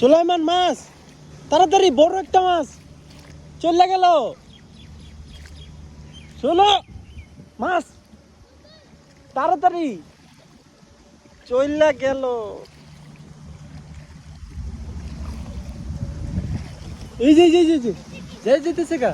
সুলাইমান মাছ, তাড়াতাড়ি বড় একটা মাছ চলে গেল। শোনো মাছ, তাড়াতাড়ি চলে গেল। এই যে যেতেছে গা।